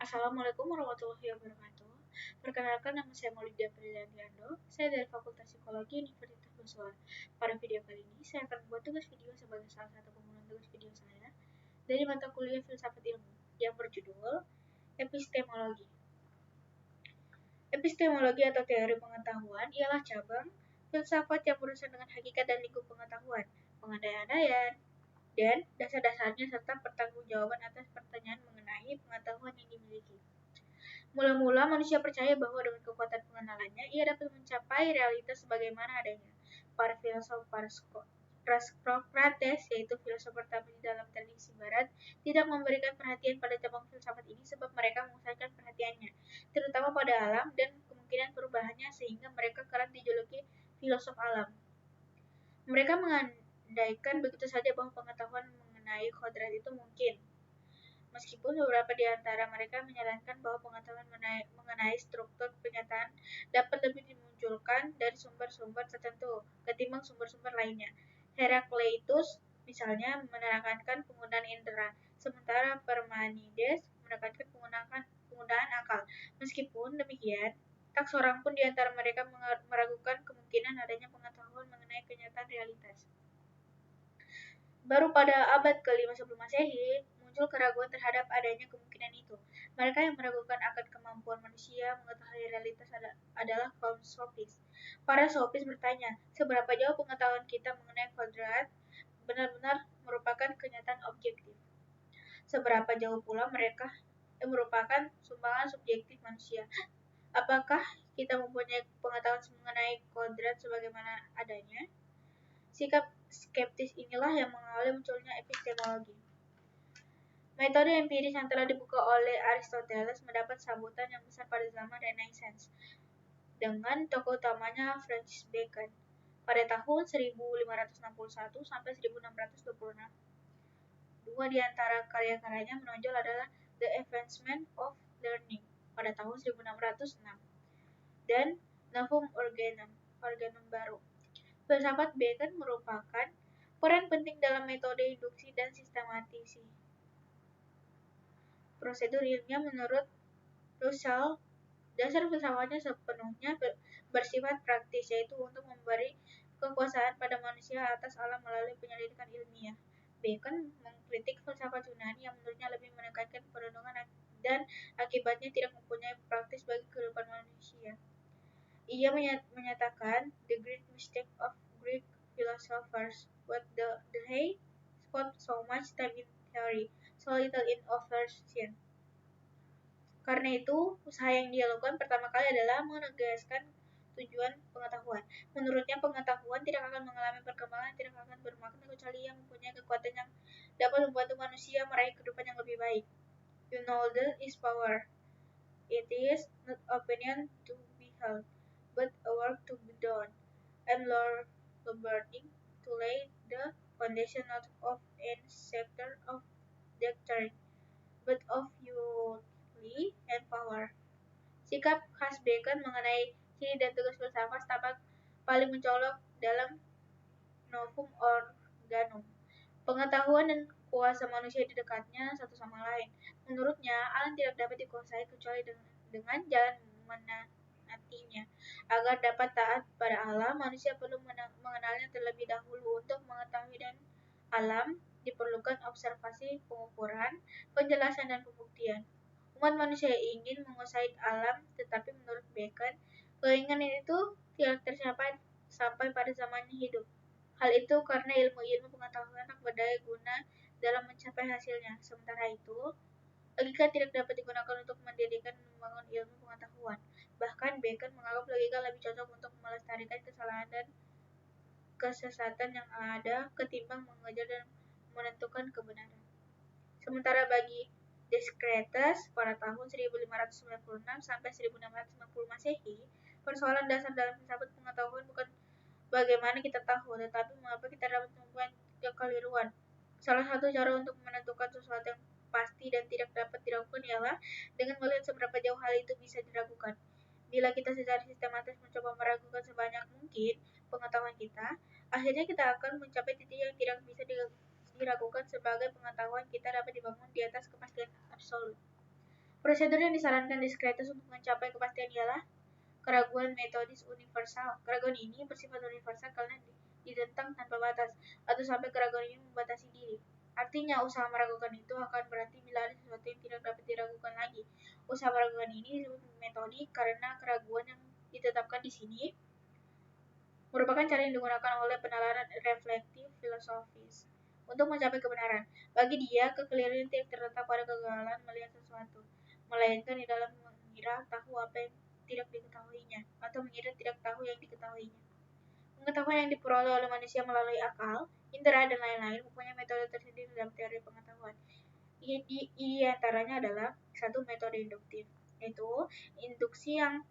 Assalamualaikum warahmatullahi wabarakatuh. Perkenalkan, nama saya Maulida Priyandiando. Saya dari Fakultas Psikologi Universitas Boswa. Pada video kali ini, saya akan membuat tugas video sebagai salah satu pembunuhan tugas video saya dari mata kuliah Filsafat Ilmu yang berjudul Epistemologi. Epistemologi atau teori pengetahuan ialah cabang filsafat yang berurusan dengan hakikat dan lingkup pengetahuan, pengandaian, dan dasar-dasarnya serta pertanggungjawaban atas pertanyaan mengenai pengetahuan yang dimiliki. Mula-mula manusia percaya bahwa dengan kekuatan pengenalannya ia dapat mencapai realitas sebagaimana adanya. Para filosof Socrates, yaitu filosof pertama di dalam tradisi barat, tidak memberikan perhatian pada cabang filsafat ini sebab mereka mengusahakan perhatiannya, terutama pada alam dan kemungkinan perubahannya sehingga mereka kerap dijuluki filosof alam. Mereka mengandaikan begitu saja bahwa pengetahuan mengenai kodrat itu mungkin. Meskipun beberapa di antara mereka menyarankan bahwa pengetahuan mengenai struktur kenyataan dapat lebih dimunculkan dari sumber-sumber tertentu ketimbang sumber-sumber lainnya. Herakleitus misalnya menekankan penggunaan indera, sementara Parmenides menekankan penggunaan akal. Meskipun demikian, tak seorang pun di antara mereka meragukan kemungkinan adanya pengetahuan mengenai kenyataan realitas. Baru pada abad ke-5 sebelum Masehi, muncul keraguan terhadap adanya kemungkinan itu. Mereka yang meragukan akan kemampuan manusia mengetahui realitas adalah kaum sofis. Para sofis bertanya, seberapa jauh pengetahuan kita mengenai kodrat benar-benar merupakan kenyataan objektif. Seberapa jauh pula mereka merupakan sumbangan subjektif manusia. Apakah kita mempunyai pengetahuan mengenai kodrat sebagaimana adanya? Sikap skeptis inilah yang mengawali munculnya epistemologi. Metode empiris yang telah dibuka oleh Aristoteles mendapat sambutan yang besar pada zaman Renaissance, dengan tokoh utamanya Francis Bacon pada tahun 1561 sampai 1626. Dua di antara karya-karyanya menonjol adalah The Advancement of Learning pada tahun 1606 dan Novum Organum Baru. Filsafat Bacon merupakan peran penting dalam metode induksi dan sistematisasi prosedur ilmiah. Menurut Russell, dasar filsafatnya sepenuhnya bersifat praktis, yaitu untuk memberi kekuasaan pada manusia atas alam melalui penyelidikan ilmiah. Bacon mengkritik filsafat Yunani yang menurutnya lebih menekankan perenungan dan akibatnya tidak mempunyai praktis bagi kehidupan manusia. Ia menyatakan, the great mistake of Greek philosophers was that they spent so much time in theory, so little in observation. Karena itu, usaha yang dia lakukan pertama kali adalah menegaskan tujuan pengetahuan. Menurutnya, pengetahuan tidak akan mengalami perkembangan, tidak akan bermakna kecuali ia mempunyai kekuatan yang dapat membantu manusia meraih kehidupan yang lebih baik. Knowledge is power. It is not opinion to be held, but a work to be done, and learning to lay the foundation not of any sector of doctrine, but of utility and power. Sikap khas Bacon mengenai ciri dan tugas filsafat tampak paling mencolok dalam Novum Organum. Pengetahuan dan kuasa manusia di dekatnya satu sama lain. Menurutnya, alam tidak dapat dikuasai kecuali dengan jalan menatinya. Agar dapat taat pada alam, manusia perlu mengenalnya terlebih dahulu. Untuk mengetahui dan alam diperlukan observasi, pengukuran, penjelasan, dan pembuktian. Umat manusia ingin menguasai alam, tetapi menurut Bacon, keinginan itu tidak tercapai sampai pada zamannya hidup. Hal itu karena ilmu-ilmu pengetahuan tak berdaya guna dalam mencapai hasilnya. Sementara itu, logika tidak dapat digunakan untuk mendirikan dan membangun ilmu pengetahuan. Bahkan Bacon menganggap logika lebih cocok untuk melestarikan kesalahan dan kesesatan yang ada ketimbang mengejar dan menentukan kebenaran. Sementara bagi Descartes pada tahun 1596 sampai 1690 Masehi, persoalan dasar dalam filsafat pengetahuan bukan bagaimana kita tahu, tetapi mengapa kita dapat membuat kekeliruan. Salah satu cara untuk menentukan sesuatu yang pasti dan tidak dapat diragukan ialah dengan melihat seberapa jauh hal itu bisa diragukan. Bila kita secara sistematis mencoba meragukan sebanyak mungkin pengetahuan kita, akhirnya kita akan mencapai titik yang tidak bisa diragukan sebagai pengetahuan kita dapat dibangun di atas kepastian absolut. Prosedur yang disarankan Descartes untuk mencapai kepastian ialah keraguan metodis universal. Keraguan ini bersifat universal karena ditentang tanpa batas, atau sampai keraguan ini membatasi diri. Artinya, usaha meragukan itu akan berarti bila ada sesuatu yang tidak dapat diragukan lagi. Usaha meragukan ini disebut metodik karena keraguan yang ditetapkan di sini merupakan cara yang digunakan oleh penalaran reflektif filosofis untuk mencapai kebenaran. Bagi dia, kekeliruan tidak terletak pada kegagalan melihat sesuatu, melainkan di dalam mengira tahu apa yang tidak diketahuinya, atau mengira tidak tahu yang diketahuinya. Pengetahuan yang diperoleh oleh manusia melalui akal, indera, dan lain-lain mempunyai metode tersendiri dalam teori pengetahuan. Di antaranya adalah satu metode induktif, yaitu induksi yang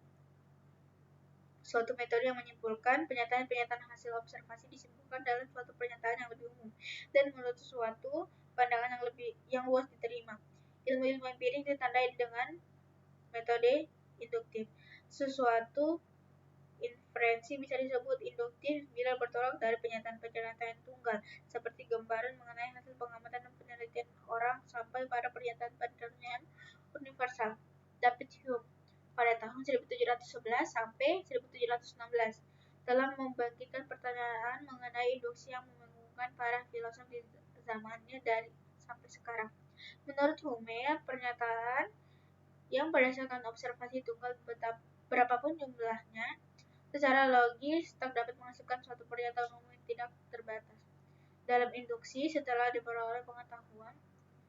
suatu metode yang menyimpulkan pernyataan-pernyataan hasil observasi disimpulkan dalam suatu pernyataan yang lebih umum dan menurut suatu pandangan yang luas diterima. Ilmu-ilmu empirik ditandai dengan metode induktif. Suatu inferensi bisa disebut induktif bila bertolak dari pernyataan-pernyataan tunggal, seperti gambaran mengenai hasil pengamatan dan penelitian orang sampai pada pernyataan-pernyataan universal. David Hume pada tahun 1711 sampai 1716 telah membangkitkan pertanyaan mengenai induksi yang membingungkan para filosof di zamannya dari sampai sekarang. Menurut Hume, pernyataan yang berdasarkan observasi tunggal berapapun jumlahnya secara logis tak dapat menghasilkan suatu pernyataan umum yang tidak terbatas. Dalam induksi, setelah diperoleh pengetahuan,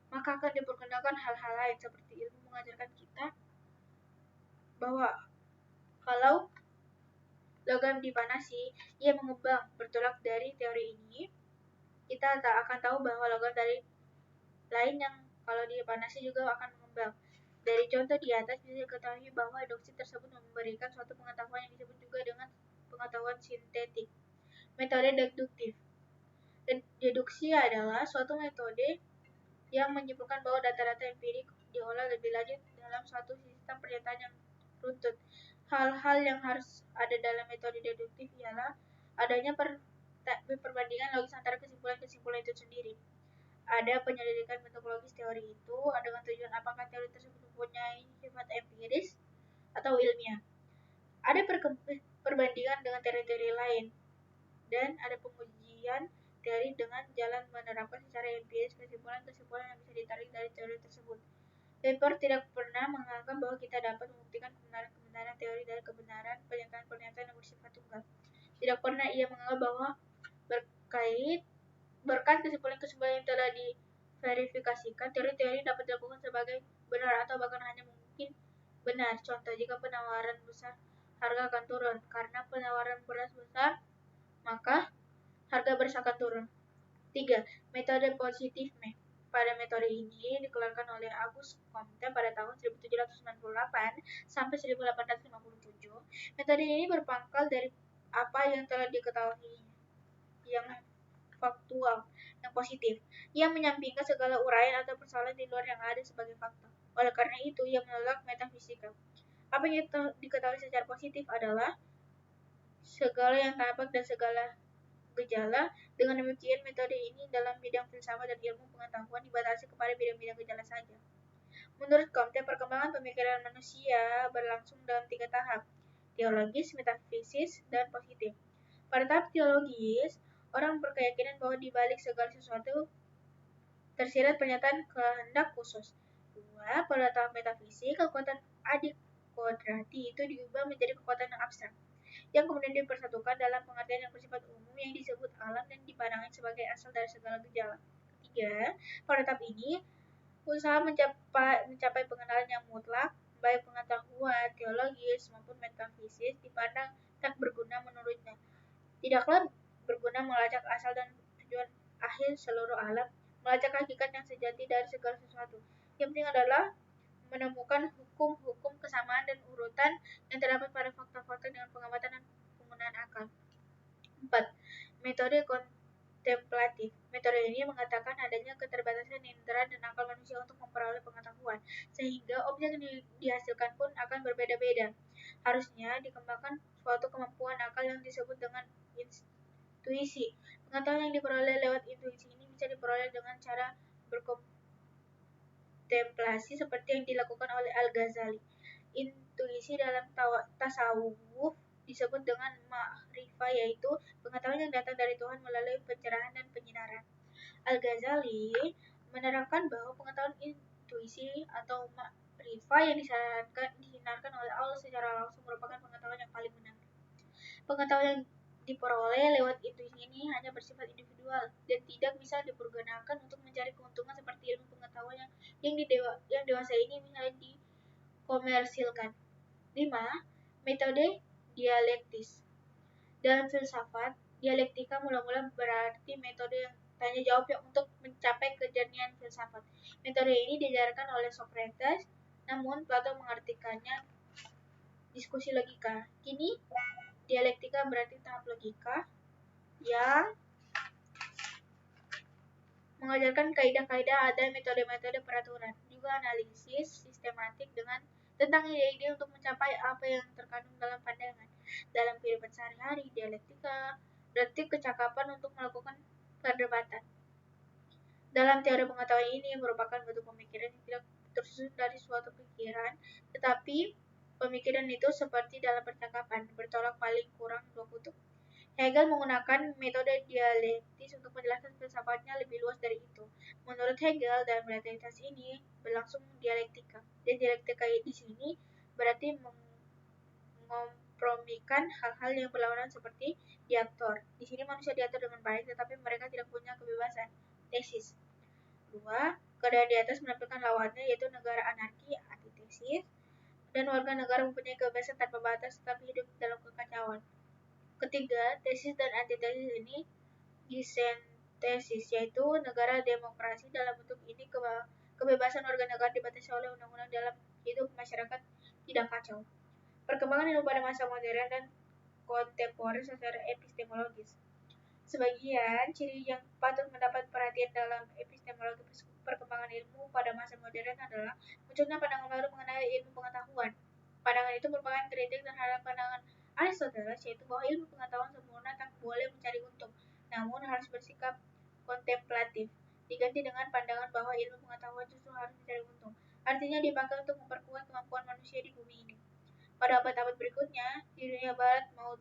maka akan diperkenalkan hal-hal lain seperti ilmu mengajarkan kita bahwa kalau logam dipanasi, ia mengembang. Bertolak dari teori ini, kita tak akan tahu bahwa logam dari lain yang kalau dipanasi juga akan mengembang. Dari contoh di atas bisa diketahui bahwa induksi tersebut memberikan suatu pengetahuan yang disebut juga dengan pengetahuan sintetik. Metode deduktif. Deduksi adalah suatu metode yang menyimpulkan bahwa data-data empirik diolah lebih lanjut dalam suatu sistem pernyataan yang runtut. Hal-hal yang harus ada dalam metode deduktif ialah adanya perbandingan logis antara kesimpulan-kesimpulan itu sendiri. Ada penyelidikan bentuk logis teori itu dengan tujuan apakah teori tersebut mempunyai sifat empiris atau ilmiah. Ada perbandingan dengan teori-teori lain, dan ada pengujian teori dengan jalan menerapkan secara empiris kesimpulan-kesimpulan yang bisa ditarik dari teori tersebut. Weber tidak pernah menganggap bahwa kita dapat membuktikan kebenaran teori dari kebenaran pernyataan-pernyataan yang bersifat tunggal. Tidak pernah ia menganggap bahwa berkat kesimpulan-kesimpulan yang telah diverifikasikan, teori-teori dapat dilakukan sebagai benar atau bahkan hanya mungkin benar. Contoh, jika penawaran besar, harga akan turun. Karena penawaran beras besar, maka harga beras akan turun. 3. Metode positifme. Pada metode ini dikeluarkan oleh Auguste Comte pada tahun 1798 sampai 1857. Metode ini berpangkal dari apa yang telah diketahui, yang faktual, yang positif. Ia menyampingkan segala uraian atau persoalan di luar yang ada sebagai fakta. Oleh karena itu, ia menolak metafisika. Apa yang diketahui secara positif adalah segala yang tampak dan segala gejala. Dengan demikian, metode ini dalam bidang filsafat dan ilmu pengetahuan dibatasi kepada bidang-bidang gejala saja. Menurut Comte, perkembangan pemikiran manusia berlangsung dalam 3 tahap: teologis, metafisis, dan positif. Pada tahap teologis, orang berkeyakinan bahwa di balik segala sesuatu tersirat pernyataan kehendak khusus. 2. Pada tahap metafisik, kekuatan adik kodrati itu diubah menjadi kekuatan yang abstrak, yang kemudian dipersatukan dalam pengertian yang bersifat umum yang disebut alam dan dipandangkan sebagai asal dari segala gejala. Ketiga, pada tahap ini, usaha mencapai pengenalan yang mutlak, baik pengetahuan teologis maupun metafisis, dipandang tak berguna menurutnya. Tidaklah berguna melacak asal dan tujuan akhir seluruh alam, melacak hakikat yang sejati dari segala sesuatu. Yang penting adalah menemukan hukum-hukum kesamaan dan urutan yang terdapat pada fakta-fakta dengan pengamatan dan penggunaan akal. 4. Metode kontemplatif. Metode ini mengatakan adanya keterbatasan indera dan akal manusia untuk memperoleh pengetahuan, sehingga objek yang dihasilkan pun akan berbeda-beda. Harusnya dikembangkan suatu kemampuan akal yang disebut dengan intuisi. Pengetahuan yang diperoleh lewat intuisi ini bisa diperoleh dengan cara berkomputasi kontemplasi seperti yang dilakukan oleh Al-Ghazali. Intuisi dalam tasawuf disebut dengan ma'rifah, yaitu pengetahuan yang datang dari Tuhan melalui pencerahan dan penyinaran. Al-Ghazali menerangkan bahwa pengetahuan intuisi atau ma'rifah yang disinarkan oleh Allah secara langsung merupakan pengetahuan yang paling benar. Pengetahuan yang diperoleh lewat intuisi ini hanya bersifat individual dan tidak bisa dipergunakan untuk mencari keuntungan seperti ilmu pengetahuan yang dewasa ini misalnya dikomersilkan. 5. Metode dialektis. Dalam filsafat, dialektika mula-mula berarti metode yang tanya jawab untuk mencapai kejernihan filsafat. Metode ini diajarkan oleh Socrates, namun Plato mengartikannya diskusi logika. Kini, dialektika berarti tahap logika yang mengajarkan kaidah-kaidah dan metode-metode peraturan, juga analisis sistematik tentang ide-ide untuk mencapai apa yang terkandung dalam pandangan. Dalam kehidupan sehari-hari, dialektika berarti kecakapan untuk melakukan perdebatan. Dalam teori pengetahuan ini merupakan bentuk pemikiran yang tidak tersusun dari suatu pikiran, tetapi pemikiran itu seperti dalam percakapan, bertolak paling kurang 2 kutub. Hegel menggunakan metode dialektis untuk menjelaskan filsafatnya lebih luas dari itu. Menurut Hegel, dalam realitas ini berlangsung dialektika. Dan dialektika di sini berarti mengkompromikan hal-hal yang berlawanan seperti diator. Di sini manusia diatur dengan baik, tetapi mereka tidak punya kebebasan. Tesis. 2. Keadaan di atas menampilkan lawannya, yaitu negara anarki, antitesis, dan warga negara mempunyai kebebasan tanpa batas tetapi hidup dalam kekacauan. Ketiga, tesis dan antitesis ini disintesis, yaitu negara demokrasi dalam bentuk ini kebebasan warga negara dibatasi oleh undang-undang dalam hidup masyarakat tidak kacau. Perkembangan ilmu pada masa modern dan kontemporer secara epistemologis. Sebagian ciri yang patut mendapat perhatian dalam epistemologi perkembangan ilmu pada masa modern adalah munculnya pandangan baru mengenai ilmu pengetahuan. Pandangan itu merupakan kritik terhadap pandangan Aristoteles, yaitu bahwa ilmu pengetahuan sempurna tak boleh mencari untung, namun harus bersikap kontemplatif, diganti dengan pandangan bahwa ilmu pengetahuan justru harus mencari untung. Artinya dipakai untuk memperkuat kemampuan manusia di bumi ini. Pada abad-abad berikutnya, di dunia barat mau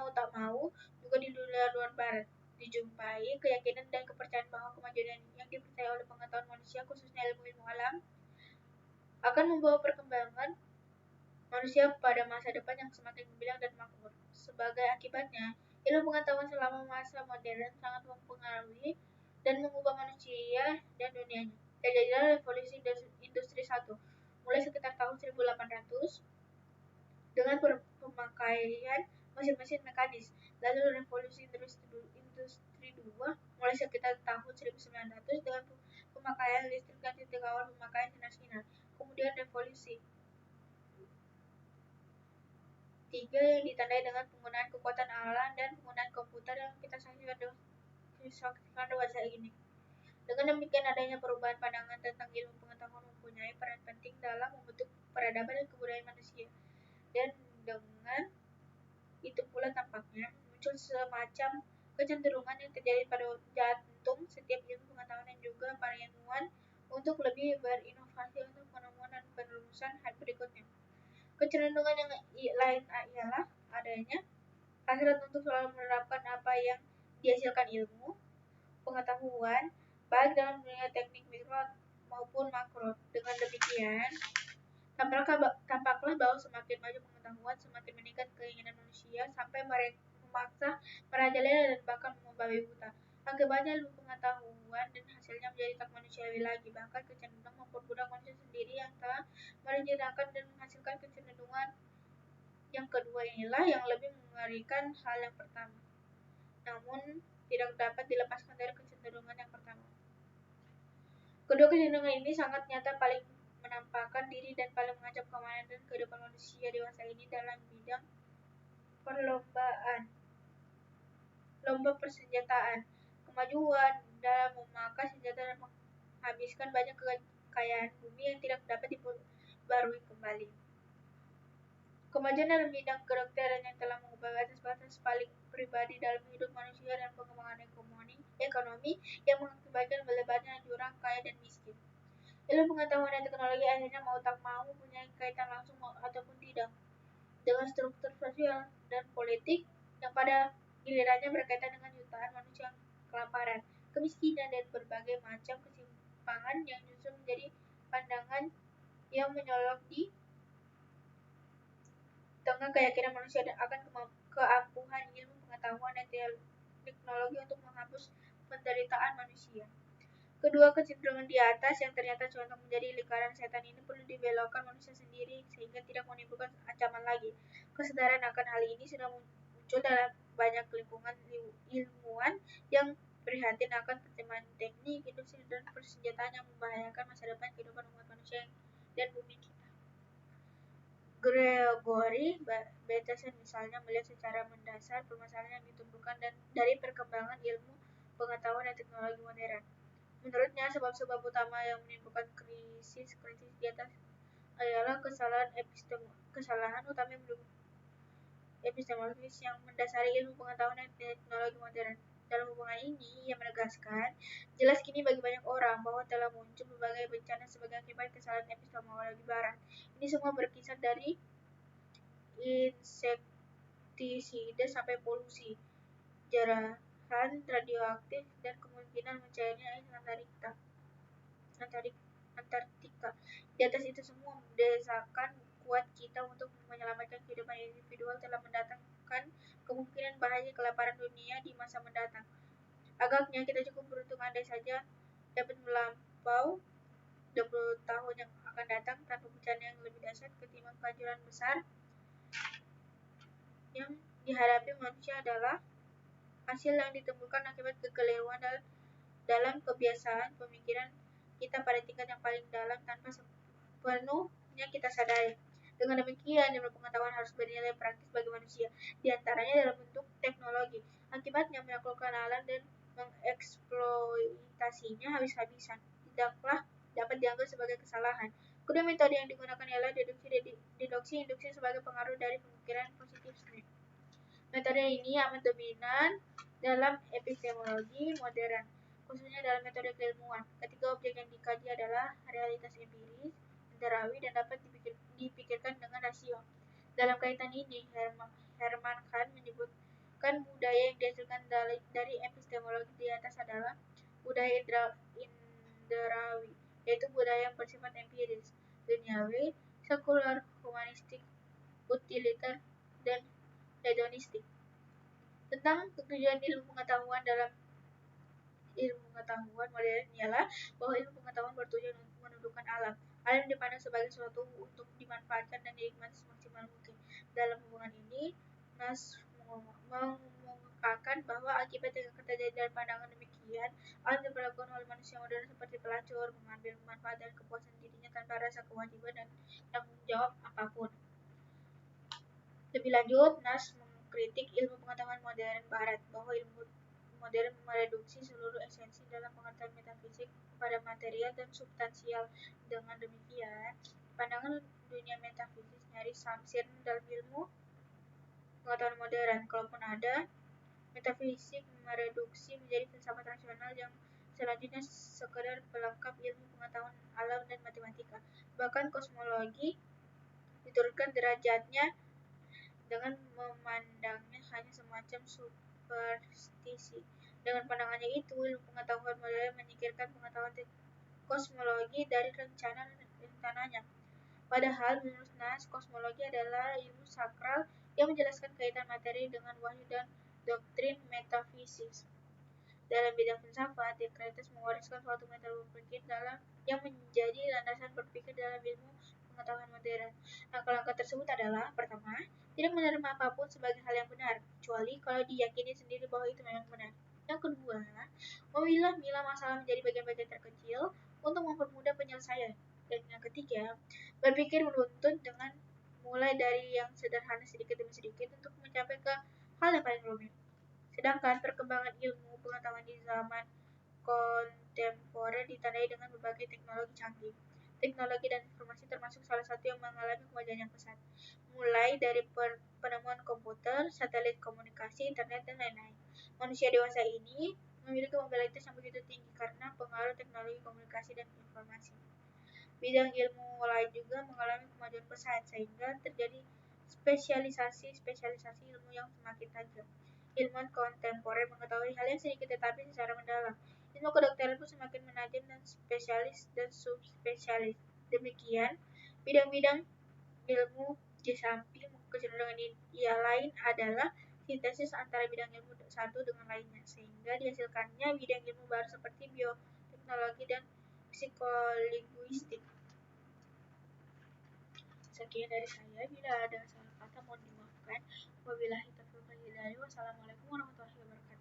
tak mau, juga di dunia luar barat, dijumpai keyakinan dan kepercayaan bahwa kemajuan yang dipercaya oleh pengetahuan manusia, khususnya ilmu-ilmu alam, akan membawa perkembangan manusia pada masa depan yang semakin gemilang dan makmur. Sebagai akibatnya, ilmu pengetahuan selama masa modern sangat mempengaruhi dan mengubah manusia dan dunianya. Terjadilah revolusi industri 1, mulai sekitar tahun 1800 dengan pemakaian mesin-mesin mekanis. Lalu revolusi industri 2, mulai sekitar tahun 1900 dengan pemakaian listrik dan titik awal pemakaian sinar-sinar. Kemudian revolusi 3 yang ditandai dengan penggunaan kekuatan alam dan penggunaan komputer yang kita saksikan dewasa ini. Dengan demikian, adanya perubahan pandangan tentang ilmu pengetahuan mempunyai peran penting dalam membentuk peradaban dan kebudayaan manusia. Dan dengan itu pula tampaknya muncul semacam kecenderungan yang terjadi pada jantung setiap ilmu pengetahuan dan juga ilmuwan untuk lebih berinovasi untuk penemuan dan penelulusan hal berikutnya. Kecenderungan yang lain ialah adanya hasrat untuk selalu menerapkan apa yang dihasilkan ilmu pengetahuan, baik dalam dunia teknik mikro maupun makro. Dengan demikian, tampaklah bahwa semakin maju pengetahuan, semakin meningkat keinginan manusia sampai memaksa merajalela dan bahkan membabi buta. Akibatnya ilmu pengetahuan dan hasilnya menjadi tak manusiawi lagi, bahkan kecenderungan memperbudak manusia sendiri yang telah merencanakan dan menghasilkan kecenderungan yang kedua inilah yang lebih mengerikan hal yang pertama. Namun, tidak dapat dilepaskan dari kecenderungan yang pertama. Kedua kecenderungan ini sangat nyata paling menampakkan diri dan paling mengancam keamanan dan kehidupan manusia dewasa ini dalam bidang lomba persenjataan. Kemajuan dalam memakai senjata dan menghabiskan banyak kekayaan bumi yang tidak dapat dibarui kembali. Kemajuan dalam bidang kedokteran yang telah mengubah batas-batas paling pribadi dalam hidup manusia dan pengembangan ekonomi yang mengakibatkan melebarnya jurang kaya dan miskin. Ilmu pengetahuan dan teknologi akhirnya mau tak mau punya kaitan langsung ataupun tidak dengan struktur sosial dan politik yang pada gilirannya berkaitan dengan jutaan manusia yang kelaparan, kemiskinan, dan berbagai macam kesimpangan yang justru menjadi pandangan yang menyolok di tengah keyakinan manusia dan akan keampuhan ilmu pengetahuan dan teknologi untuk menghapus penderitaan manusia. Kedua kecenderungan di atas yang ternyata condong menjadi lingkaran setan ini perlu dibelokkan manusia sendiri sehingga tidak menimbulkan ancaman lagi. Kesadaran akan hal ini sudah muncul dalam banyak lingkungan ilmuwan yang prihatin akan perkembangan teknik, industri, dan persenjataan yang membahayakan masa depan kehidupan umat manusia dan bumi kita. Gregory Bateson misalnya melihat secara mendasar permasalahan yang ditumbuhkan dari perkembangan ilmu pengetahuan dan teknologi modern. Menurutnya, sebab-sebab utama yang menimbulkan krisis di atas adalah kesalahan utama epistemologis yang mendasari ilmu pengetahuan dan teknologi modern. Dalam hubungan ini, ia menegaskan, jelas kini bagi banyak orang bahwa telah muncul berbagai bencana sebagai akibat kesalahan epistemologi barat. Ini semua berkisar dari insektisida sampai polusi, jarahan radioaktif, dan kemungkinan mencairnya air Antartika. Di atas itu semua, desakan kuat kita untuk menyelamatkan kehidupan individual telah mendatangkan kemungkinan bahaya kelaparan dunia di masa mendatang. Agaknya kita cukup beruntung andai saja dapat melampau 20 tahun yang akan datang tanpa bencana yang lebih dahsyat ketimbang kehancuran besar yang dihadapi manusia adalah hasil yang ditemukan akibat kekeliruan dalam kebiasaan pemikiran kita pada tingkat yang paling dalam tanpa sepenuhnya kita sadari. Dengan demikian, ilmu pengetahuan harus bernilai praktis bagi manusia, di antaranya dalam bentuk teknologi. Akibatnya menaklukkan alam dan mengeksploitasinya habis-habisan tidaklah dapat dianggap sebagai kesalahan. Kedua metode yang digunakan ialah deduksi-induksi sebagai pengaruh dari pemikiran positivisme. Metode ini amat dominan dalam epistemologi modern, khususnya dalam metode keilmuan. Ketiga objek yang dikaji adalah realitas empiris, inderawi, dan dapat dipikirkan dengan rasio. Dalam kaitan ini, Herman Kahn menyebutkan budaya yang dihasilkan dari epistemologi di atas adalah budaya inderawi, yaitu budaya yang bersifat empiris, duniawi, sekular, humanistik, utiliter, dan hedonistik. Tentang tujuan ilmu pengetahuan dalam ilmu pengetahuan modern ialah bahwa ilmu pengetahuan bertujuan untuk menundukkan alam. Alam dipandang sebagai sesuatu untuk dimanfaatkan dan dinikmati semaksimal mungkin. Dalam hubungan ini, Nas mengungkapkan bahwa akibat yang akan terjadi dari pandangan demikian, alam diperlakukan oleh manusia modern seperti pelacur, mengambil manfaat dan kepuasan dirinya tanpa rasa kewajiban dan tanggung jawab apapun. Lebih lanjut, Nas mengkritik ilmu pengetahuan modern barat bahwa ilmu modern mereduksi seluruh esensi dalam pengertian metafisik pada material dan substansial. Dengan demikian, pandangan dunia metafisik nyaris samsir dalam ilmu pengetahuan modern. Kalaupun ada, metafisik mereduksi menjadi filsafat rasional yang selanjutnya sekedar pelengkap ilmu pengetahuan alam dan matematika. Bahkan kosmologi diturunkan derajatnya dengan memandangnya hanya semacam superstisi. Dengan pandangannya itu, ilmu pengetahuan modern menyingkirkan pengetahuan kosmologi dari rencananya. Padahal menurut Nas, kosmologi adalah ilmu sakral yang menjelaskan kaitan materi dengan wahyu dan doktrin metafisik. Dalam bidang filsafat, Descartes mewariskan suatu metode berpikir yang menjadi landasan berpikir dalam ilmu pengetahuan modern. Langkah-langkah tersebut adalah, pertama, tidak menerima apapun sebagai hal yang benar, kecuali kalau diyakini sendiri bahwa itu memang benar. Yang kedua, memilah-milah masalah menjadi bagian-bagian terkecil untuk mempermudah penyelesaian. Dan yang ketiga, berpikir menuntun dengan mulai dari yang sederhana sedikit demi sedikit untuk mencapai ke hal yang paling rumit. Sedangkan perkembangan ilmu pengetahuan di zaman kontemporer ditandai dengan berbagai teknologi canggih. Teknologi dan informasi termasuk salah satu yang mengalami kemajuan yang pesat. Mulai dari penemuan komputer, satelit komunikasi, internet, dan lain-lain. Manusia dewasa ini memiliki mobilitas yang begitu tinggi karena pengaruh teknologi komunikasi dan informasi. Bidang ilmu lain juga mengalami kemajuan pesat sehingga terjadi spesialisasi ilmu yang semakin tajam. Ilmuwan kontemporer mengetahui hal yang sedikit tetapi secara mendalam. Ilmu kedokteran pun semakin menajam dan spesialis dan subspesialis. Demikian, bidang-bidang ilmu di samping kecenderungan yang lain adalah sintesis antara bidang ilmu satu dengan lainnya, sehingga dihasilkannya bidang ilmu baru seperti bioteknologi dan psikolinguistik. Sekian dari saya, bila ada salah kata mohon dimaafkan. Wabillahi taufiq wal hidayah. Wassalamualaikum warahmatullahi wabarakatuh.